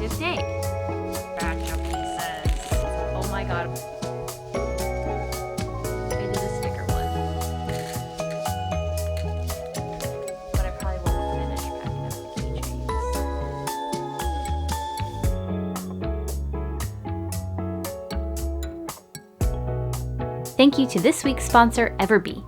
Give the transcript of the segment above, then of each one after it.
this day. Batch of pieces. Oh my god. I did a sticker one. But I probably won't finish packing up the keychains. Thank you to this week's sponsor, Everbee.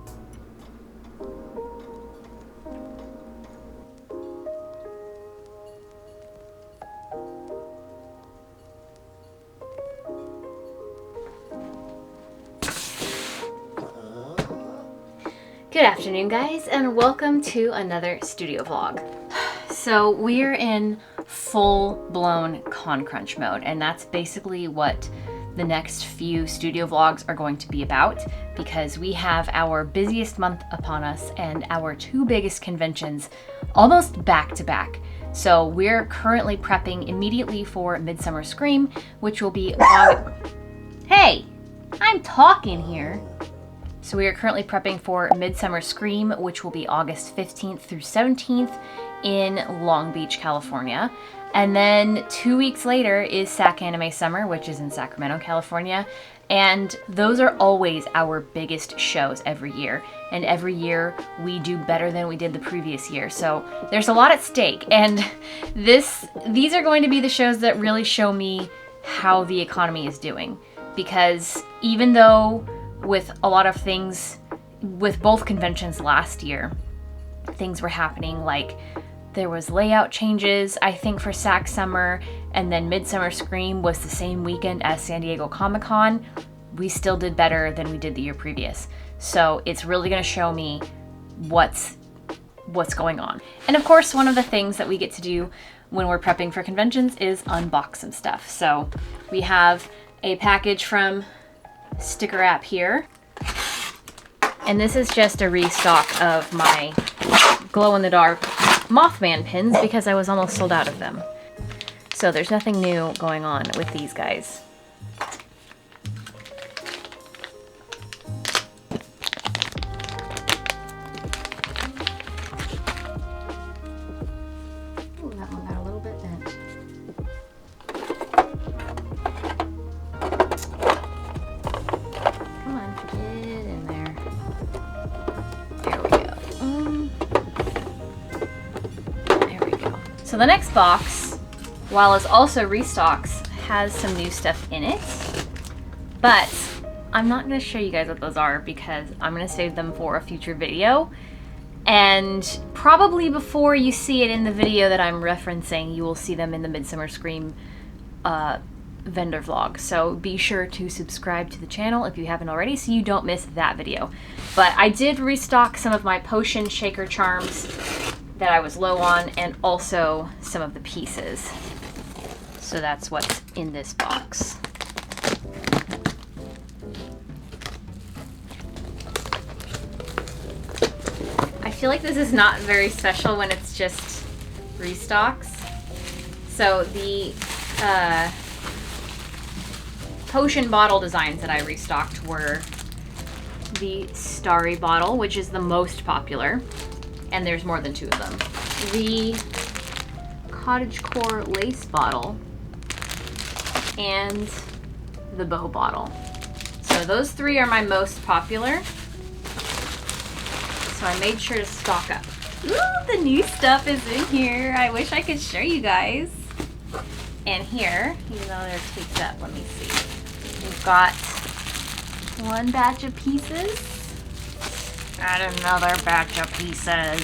Good afternoon, guys, and welcome to another studio vlog. So we're in full-blown con crunch mode, and that's basically what the next few studio vlogs are going to be about, because we have our busiest month upon us and our two biggest conventions almost back to back. So we're currently prepping immediately for MidSummer Scream, which will be Hey, I'm talking here. So we are currently prepping for MidSummer Scream, which will be August 15th through 17th in Long Beach, California. And then 2 weeks later is SAC Anime Summer, which is in Sacramento, California. And those are always our biggest shows every year. And every year we do better than we did the previous year. So there's a lot at stake. And these are going to be the shows that really show me how the economy is doing. Because even though with a lot of things, with both conventions last year, things were happening, like there was layout changes, I think, for SAC Summer, and then MidSummer Scream was the same weekend as San Diego Comic-Con. We still did better than we did the year previous. So it's really gonna show me what's going on. And of course, one of the things that we get to do when we're prepping for conventions is unbox some stuff. So we have a package from Sticker App here, and this is just a restock of my glow-in-the-dark Mothman pins because I was almost sold out of them. So there's nothing new going on with these guys. Ooh, that one got a little bit bent. So the next box, while it's also restocks, has some new stuff in it, but I'm not going to show you guys what those are because I'm going to save them for a future video. And probably before you see it in the video that I'm referencing, you will see them in the MidSummer Scream vendor vlog. So be sure to subscribe to the channel if you haven't already so you don't miss that video. But I did restock some of my potion shaker charms that I was low on, and also some of the pieces. So that's what's in this box. I feel like this is not very special when it's just restocks. So the potion bottle designs that I restocked were the Starry bottle, which is the most popular, and there's more than 2 of them. The cottagecore lace bottle and the bow bottle. So those 3 are my most popular. So I made sure to stock up. Ooh, the new stuff is in here. I wish I could show you guys. And here, even though they're taped up, let me see. We've got 1 batch of pieces. And another batch of pieces.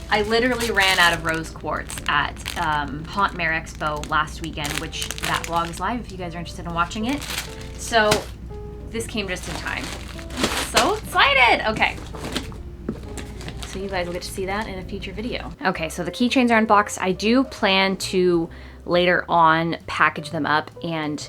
I literally ran out of rose quartz at Haunt Mare Expo last weekend, which that vlog is live if you guys are interested in watching it. So this came just in time. I'm so excited! Okay. So you guys will get to see that in a future video. Okay, so the keychains are unboxed. I do plan to later on package them up and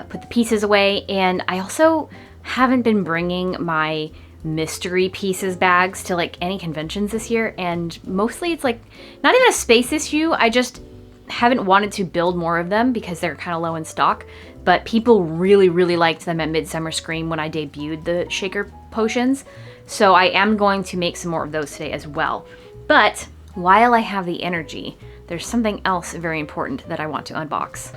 put the pieces away. And I also haven't been bringing my mystery pieces bags to like any conventions this year, and mostly it's like not even a space issue. I just haven't wanted to build more of them because they're kind of low in stock, but people really liked them at MidSummer Scream when I debuted the shaker potions, so I am going to make some more of those today as well. But while I have the energy, there's something else very important that I want to unbox.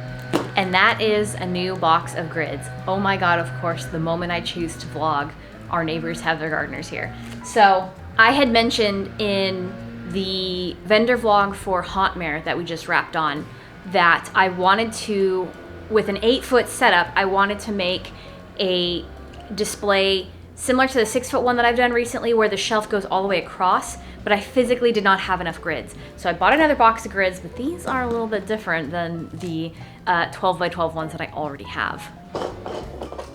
And that is a new box of grids. Oh my God, of course, the moment I choose to vlog, our neighbors have their gardeners here. So I had mentioned in the vendor vlog for Hauntmare that we just wrapped on that I wanted to, with an 8-foot setup, I wanted to make a display similar to the 6-foot one that I've done recently where the shelf goes all the way across, but I physically did not have enough grids. So I bought another box of grids, but these are a little bit different than the 12 by 12 ones that I already have.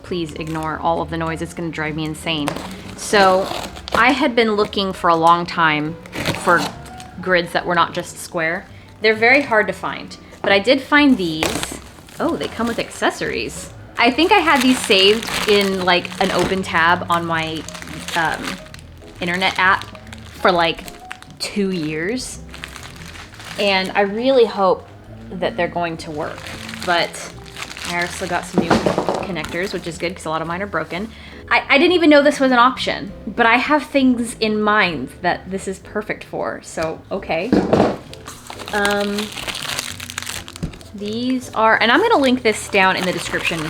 Please ignore all of the noise, it's gonna drive me insane. So I had been looking for a long time for grids that were not just square. They're very hard to find, but I did find these. Oh, they come with accessories. I think I had these saved in like an open tab on my internet app for like 2 years. And I really hope that they're going to work. But I also got some new connectors, which is good because a lot of mine are broken. I didn't even know this was an option, but I have things in mind that this is perfect for, so okay. These are, and I'm gonna link this down in the description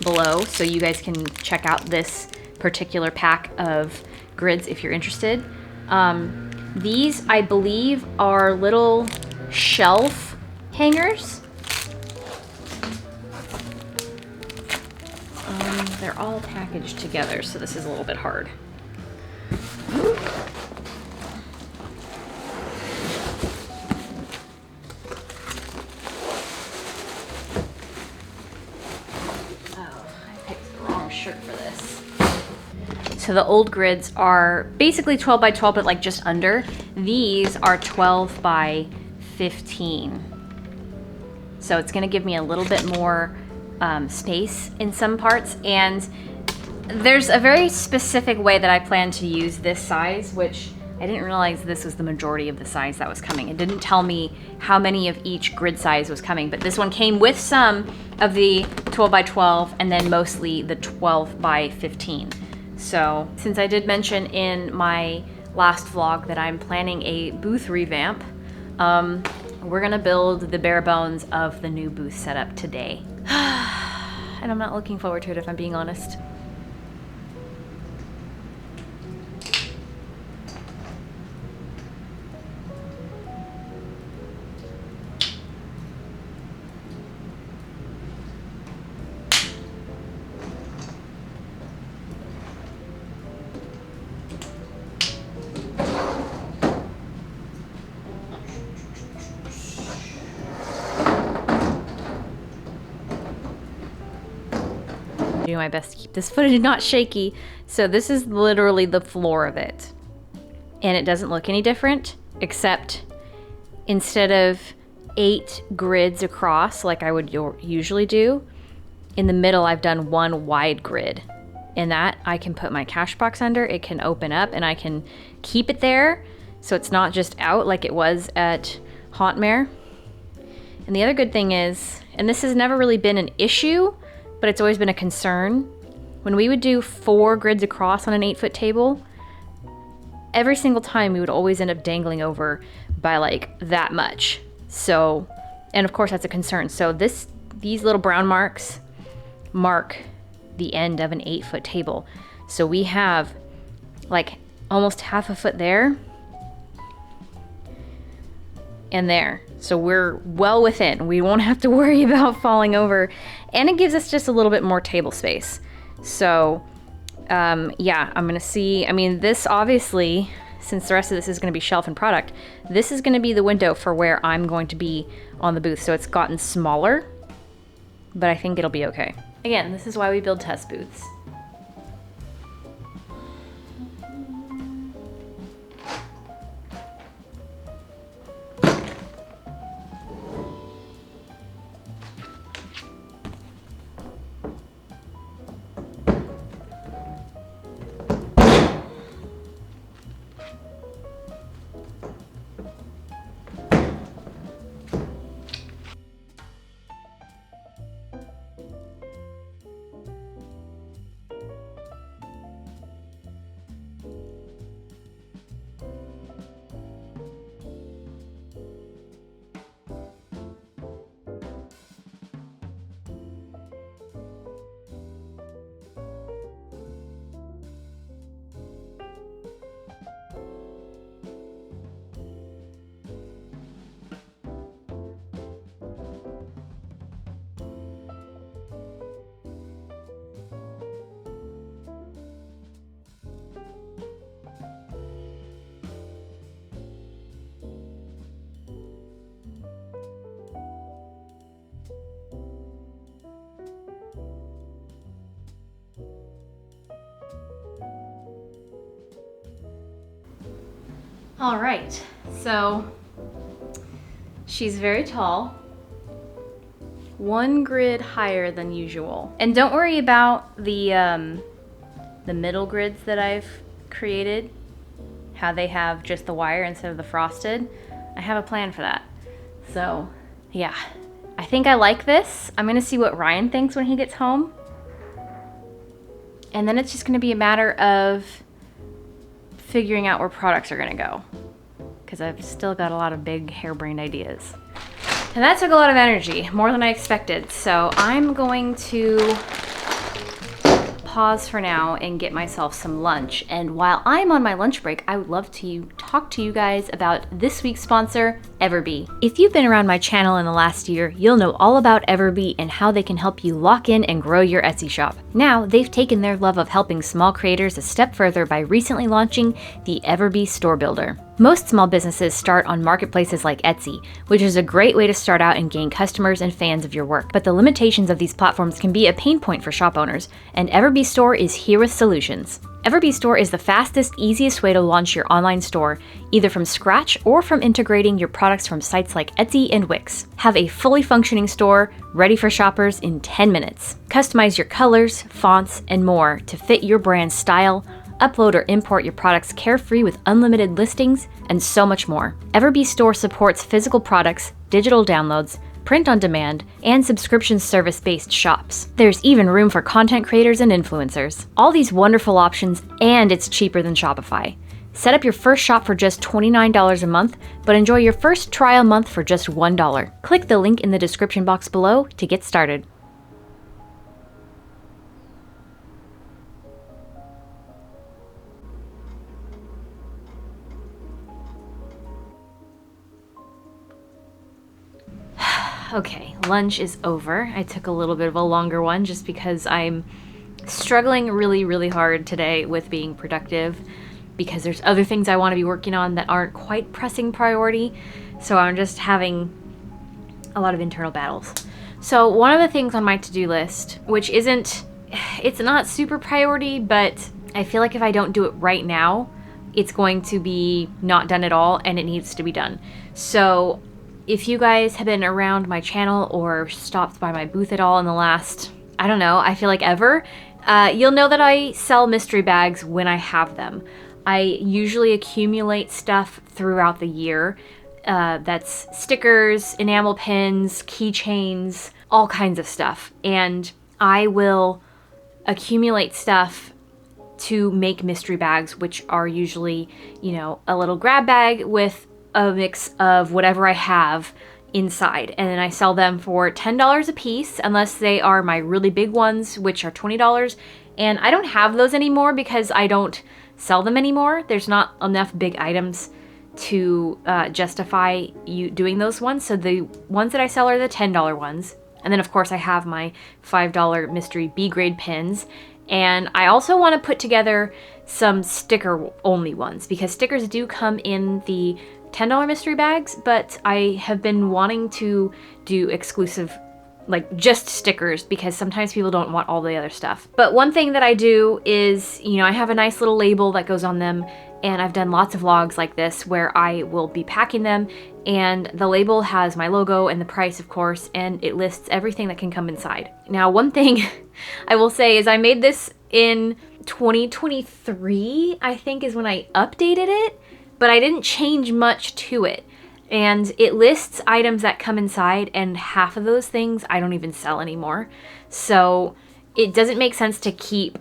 below so you guys can check out this particular pack of grids if you're interested. These, I believe, are little shelf hangers. They're all packaged together, so this is a little bit hard. Shirt for this. So the old grids are basically 12 by 12, but like just under. These are 12 by 15. So it's gonna give me a little bit more space in some parts. And there's a very specific way that I plan to use this size, which I didn't realize this was the majority of the size that was coming. It didn't tell me how many of each grid size was coming, but this one came with some of the 12 by 12 and then mostly the 12 by 15. So since I did mention in my last vlog that I'm planning a booth revamp, we're gonna build the bare bones of the new booth setup today. And I'm not looking forward to it if I'm being honest. Do my best to keep this footage not shaky. So this is literally the floor of it. And it doesn't look any different, except instead of 8 grids across like I would usually do, in the middle I've done 1 wide grid. And that I can put my cash box under, it can open up and I can keep it there so it's not just out like it was at Hauntmare. And the other good thing is, and this has never really been an issue, but it's always been a concern. When we would do 4 grids across on an 8-foot table, every single time we would always end up dangling over by like that much. So, and of course that's a concern. So these little brown marks mark the end of an 8-foot table. So we have like almost half a foot there and there. So we're well within. We won't have to worry about falling over. And it gives us just a little bit more table space. So yeah, I'm gonna see, I mean, this obviously, since the rest of this is gonna be shelf and product, this is gonna be the window for where I'm going to be on the booth. So it's gotten smaller, but I think it'll be okay. Again, this is why we build test booths. All right, so she's very tall, 1 grid higher than usual. And don't worry about the middle grids that I've created, how they have just the wire instead of the frosted. I have a plan for that. So yeah, I think I like this. I'm gonna see what Ryan thinks when he gets home. And then it's just gonna be a matter of figuring out where products are gonna go, because I've still got a lot of big harebrained ideas. And that took a lot of energy, more than I expected. So I'm going to pause for now and get myself some lunch. And while I'm on my lunch break, I would love to talk to you guys about this week's sponsor, Everbee. If you've been around my channel in the last year, you'll know all about Everbee and how they can help you lock in and grow your Etsy shop. Now, they've taken their love of helping small creators a step further by recently launching the Everbee Store Builder. Most small businesses start on marketplaces like Etsy, which is a great way to start out and gain customers and fans of your work. But the limitations of these platforms can be a pain point for shop owners, and Everbee Store is here with solutions. Everbee Store is the fastest, easiest way to launch your online store, either from scratch or from integrating your products from sites like Etsy and Wix. Have a fully functioning store ready for shoppers in 10 minutes. Customize your colors, fonts, and more to fit your brand's style. Upload or import your products carefree with unlimited listings, and so much more. Everbee Store supports physical products, digital downloads, print on demand, and subscription service-based shops. There's even room for content creators and influencers. All these wonderful options, and it's cheaper than Shopify. Set up your first shop for just $29 a month, but enjoy your first trial month for just $1. Click the link in the description box below to get started. Okay, lunch is over. I took a little bit of a longer one just because I'm struggling really hard today with being productive, because there's other things I want to be working on that aren't quite pressing priority. So I'm just having a lot of internal battles. So one of the things on my to-do list, which it's not super priority, but I feel like if I don't do it right now, it's going to be not done at all, and it needs to be done. So if you guys have been around my channel or stopped by my booth at all in the last, I don't know, I feel like ever, you'll know that I sell mystery bags when I have them. I usually accumulate stuff throughout the year. That's stickers, enamel pins, keychains, all kinds of stuff. And I will accumulate stuff to make mystery bags, which are usually, you know, a little grab bag with a mix of whatever I have inside. And then I sell them for $10 a piece, unless they are my really big ones, which are $20. And I don't have those anymore because I don't sell them anymore. There's not enough big items to justify you doing those ones. So the ones that I sell are the $10 ones. And then of course I have my $5 mystery B grade pins. And I also want to put together some sticker only ones, because stickers do come in the $10 mystery bags, but I have been wanting to do exclusive, like just stickers, because sometimes people don't want all the other stuff. But one thing that I do is, you know, I have a nice little label that goes on them, and I've done lots of vlogs like this where I will be packing them, and the label has my logo and the price, of course, and it lists everything that can come inside. Now, one thing I will say is I made this in 2023, I think is when I updated it, but I didn't change much to it. And it lists items that come inside, and half of those things I don't even sell anymore. So it doesn't make sense to keep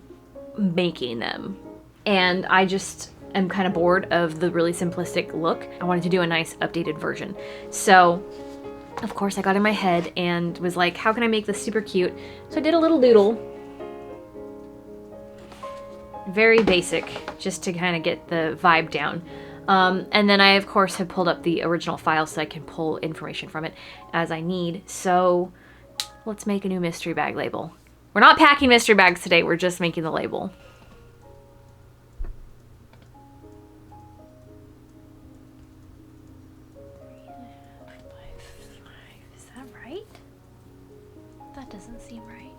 making them. And I just am kind of bored of the really simplistic look. I wanted to do a nice updated version. So of course I got in my head and was like, how can I make this super cute? So I did a little doodle. Very basic, just to kind of get the vibe down. And then I, of course, have pulled up the original file so I can pull information from it as I need. So let's make a new mystery bag label. We're not packing mystery bags today, we're just making the label. Is that right? That doesn't seem right.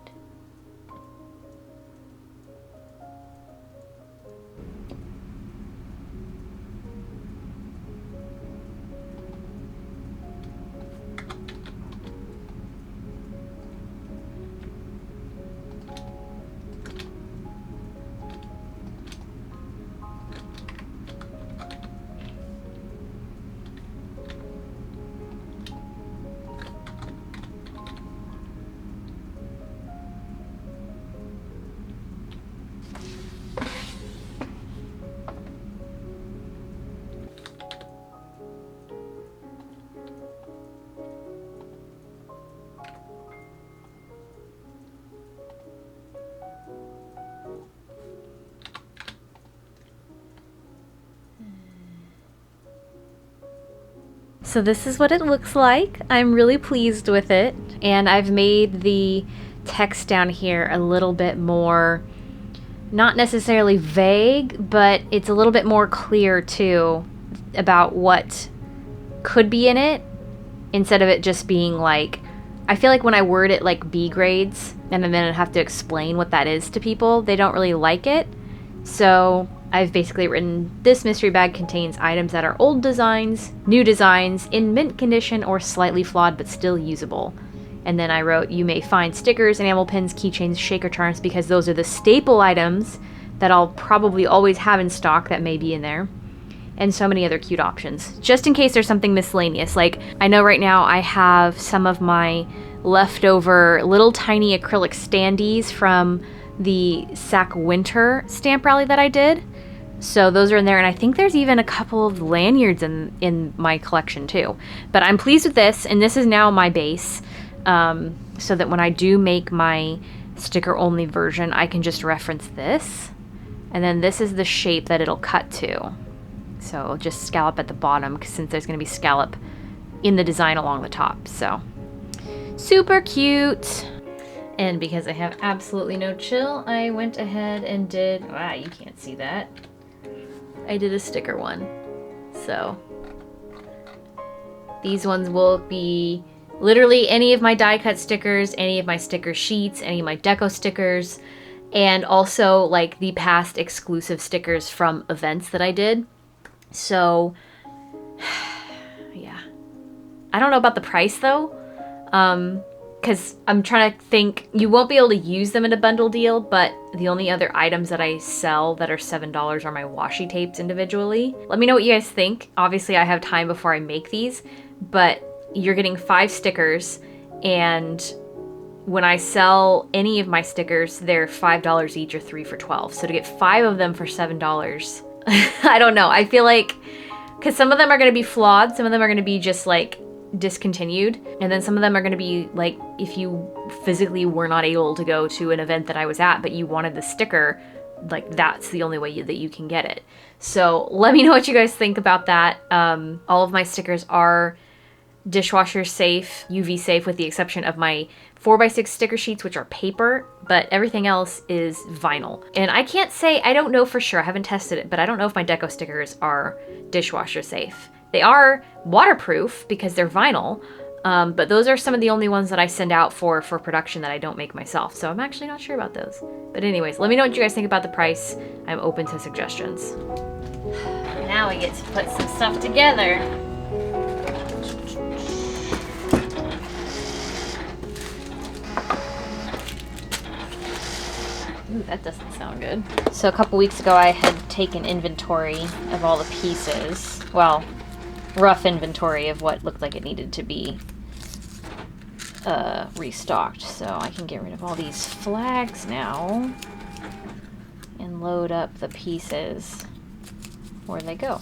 So this is what it looks like. I'm really pleased with it. And I've made the text down here a little bit more, not necessarily vague, but it's a little bit more clear too about what could be in it, instead of it just being like, I feel like when I word it like B grades and then I have to explain what that is to people, they don't really like it. So I've basically written, this mystery bag contains items that are old designs, new designs, in mint condition, or slightly flawed but still usable. And then I wrote, you may find stickers, enamel pins, keychains, shaker charms, because those are the staple items that I'll probably always have in stock that may be in there. And so many other cute options, just in case there's something miscellaneous. Like, I know right now I have some of my leftover little tiny acrylic standees from the Sac Winter stamp rally that I did. So those are in there, and I think there's even a couple of lanyards in my collection too. But I'm pleased with this, and this is now my base, so that when I do make my sticker-only version, I can just reference this. And then this is the shape that it'll cut to. So just scallop at the bottom, since there's going to be scallop in the design along the top. So super cute. And because I have absolutely no chill, I went ahead and did, wow, you can't see that. I did a sticker one. So these ones will be literally any of my die cut stickers, any of my sticker sheets, any of my deco stickers, and also like the past exclusive stickers from events that I did. So yeah, I don't know about the price though, because I'm trying to think, you won't be able to use them in a bundle deal, but the only other items that I sell that are $7 are my washi tapes individually. Let me know what you guys think. Obviously I have time before I make these, but you're getting 5 stickers, and when I sell any of my stickers, they're $5 each or 3 for $12. So to get 5 of them for $7, I don't know. I feel like, because some of them are going to be flawed, some of them are going to be just like discontinued, and then some of them are going to be like, if you physically were not able to go to an event that I was at, but you wanted the sticker, like that's the only way that you can get it. So let me know what you guys think about that. All of my stickers are dishwasher safe, UV safe, with the exception of my 4x6 sticker sheets, which are paper, but everything else is vinyl. And I can't say, I don't know for sure, I haven't tested it, but I don't know if my deco stickers are dishwasher safe. They are waterproof because they're vinyl, but those are some of the only ones that I send out for production that I don't make myself. So I'm actually not sure about those. But anyways, let me know what you guys think about the price. I'm open to suggestions. Now we get to put some stuff together. Ooh, that doesn't sound good. So a couple weeks ago I had taken inventory of all the pieces. Well, rough inventory of what looked like it needed to be restocked. So I can get rid of all these flags now and load up the pieces where they go.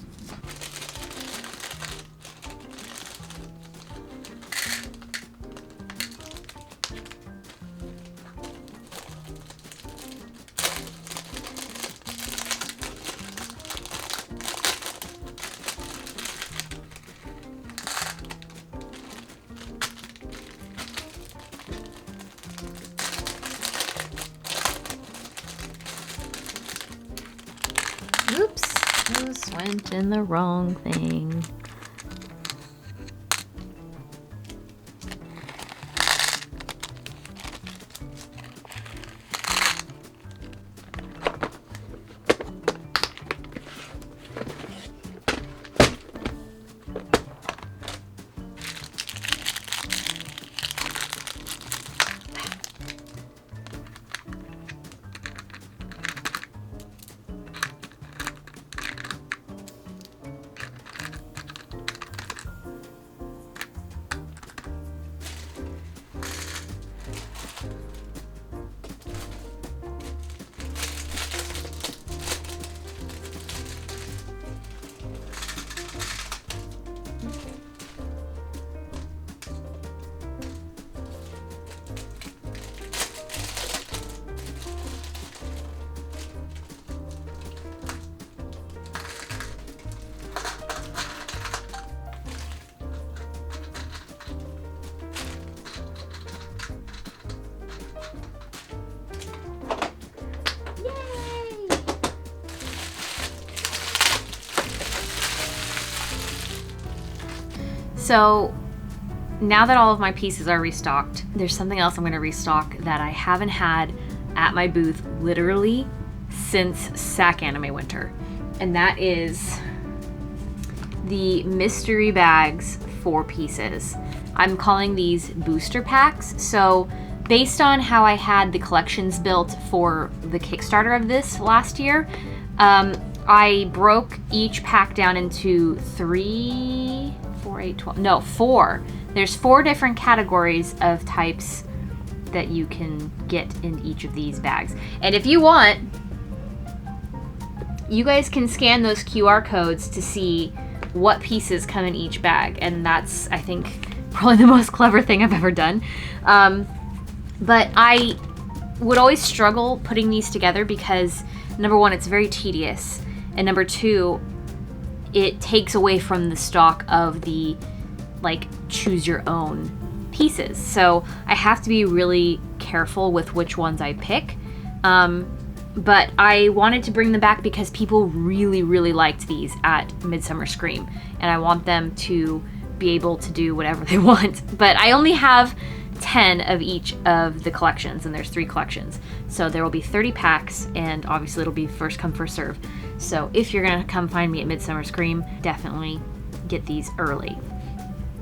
Oops, those went in the wrong thing. So now that all of my pieces are restocked, there's something else I'm gonna restock that I haven't had at my booth literally since SAC Anime Winter. And that is the mystery bags 4 pieces. I'm calling these booster packs. So based on how I had the collections built for the Kickstarter of this last year, I broke each pack down into 3, 4, 8, 12, no, 4. There's 4 different categories of types that you can get in each of these bags. And if you want, you guys can scan those QR codes to see what pieces come in each bag. And that's, I think, probably the most clever thing I've ever done. But I would always struggle putting these together because, number one, it's very tedious. And number two, it takes away from the stock of the, like, choose your own pieces. So I have to be really careful with which ones I pick. But I wanted to bring them back because people really, really liked these at MidSummer Scream. And I want them to be able to do whatever they want. But I only have 10 of each of the collections, and there's 3 collections. So there will be 30 packs, and obviously it'll be first come, first serve. So if you're gonna come find me at MidSummer Scream, definitely get these early.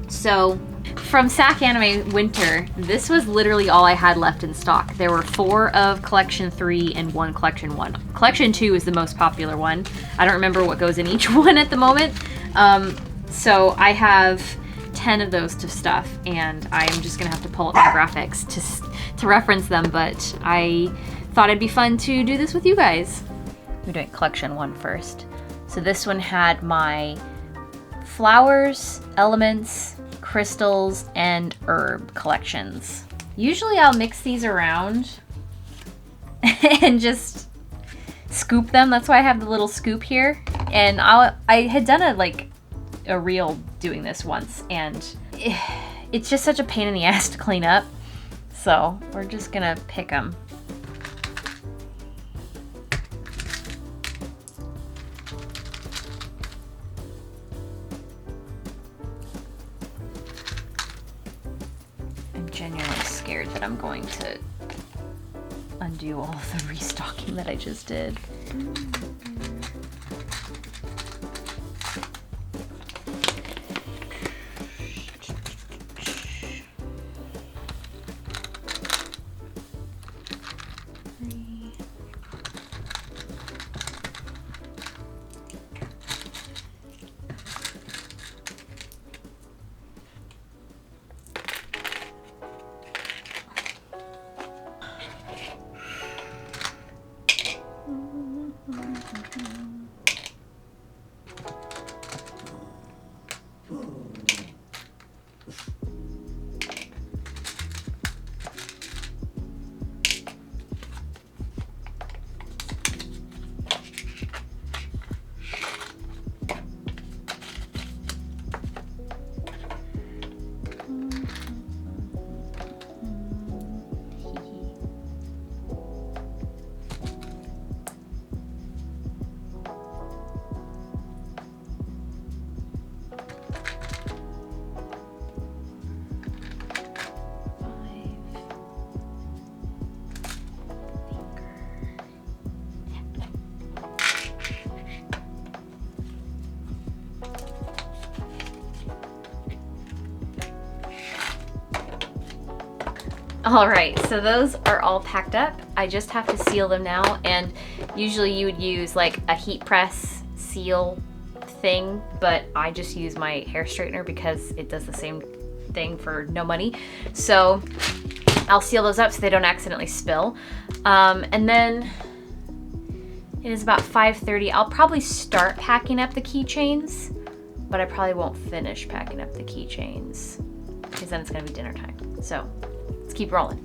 So from SAC Anime Winter, this was literally all I had left in stock. There were 4 of Collection 3 and 1 Collection 1. Collection 2 is the most popular one. I don't remember what goes in each one at the moment. So I have 10 of those to stuff, and I'm just gonna have to pull up my graphics to reference them, but I thought it'd be fun to do this with you guys. We're doing Collection 1 first. So this one had my flowers, elements, crystals, and herb collections. Usually I'll mix these around and just scoop them. That's why I have the little scoop here. And I had done a reel doing this once, and it's just such a pain in the ass to clean up. So we're just gonna pick them. I'm genuinely scared that I'm going to undo all of the restocking that I just did. All right, so those are all packed up. I just have to seal them now, and usually you would use like a heat press seal thing, but I just use my hair straightener because it does the same thing for no money. So I'll seal those up so they don't accidentally spill. And then it is about 5:30. I'll probably start packing up the keychains, but I probably won't finish packing up the keychains because then it's gonna be dinner time. So let's keep rolling.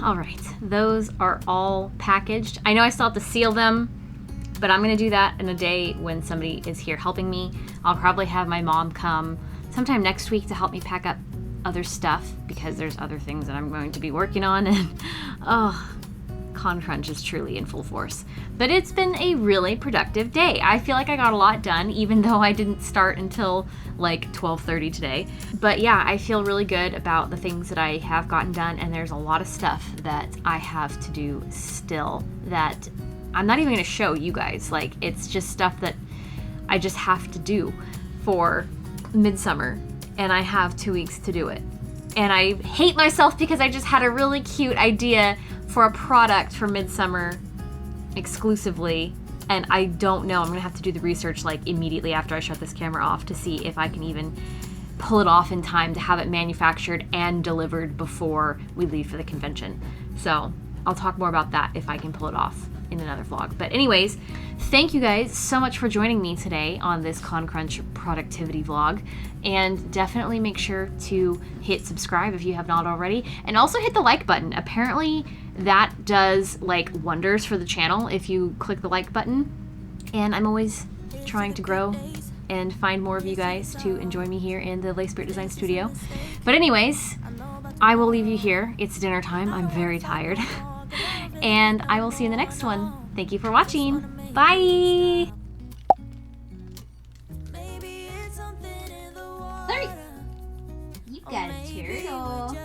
All right, those are all packaged. I know I still have to seal them, but I'm gonna do that in a day when somebody is here helping me. I'll probably have my mom come sometime next week to help me pack up other stuff because there's other things that I'm going to be working on, and oh, Con Crunch is truly in full force. But it's been a really productive day. I feel like I got a lot done, even though I didn't start until like 12:30 today. But yeah, I feel really good about the things that I have gotten done, and there's a lot of stuff that I have to do still that I'm not even gonna show you guys. Like, it's just stuff that I just have to do for Midsummer, and I have 2 weeks to do it. And I hate myself because I just had a really cute idea for a product for Midsummer exclusively, and I don't know. I'm gonna have to do the research like immediately after I shut this camera off to see if I can even pull it off in time to have it manufactured and delivered before we leave for the convention. So I'll talk more about that if I can pull it off in another vlog. But anyways, thank you guys so much for joining me today on this Con Crunch productivity vlog, and definitely make sure to hit subscribe if you have not already, and also hit the like button. Apparently that does like wonders for the channel if you click the like button, and I'm always trying to grow and find more of you guys to enjoy me here in the Lay Spirit Design Studio. But anyways, I will leave you here. It's dinner time. I'm very tired. And I will see you in the next one. Thank you for watching. Bye! Sorry! You got a turtle.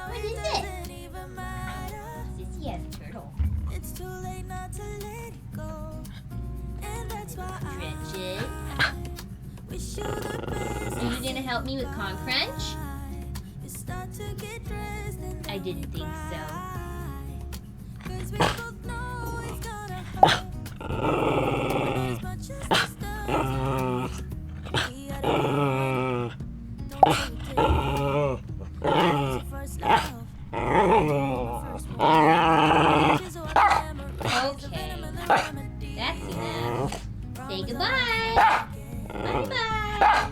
What is it? Sissy has a turtle. Are you gonna help me with Con Crunch? I didn't think Okay, that's enough. Say goodbye. Bye-bye.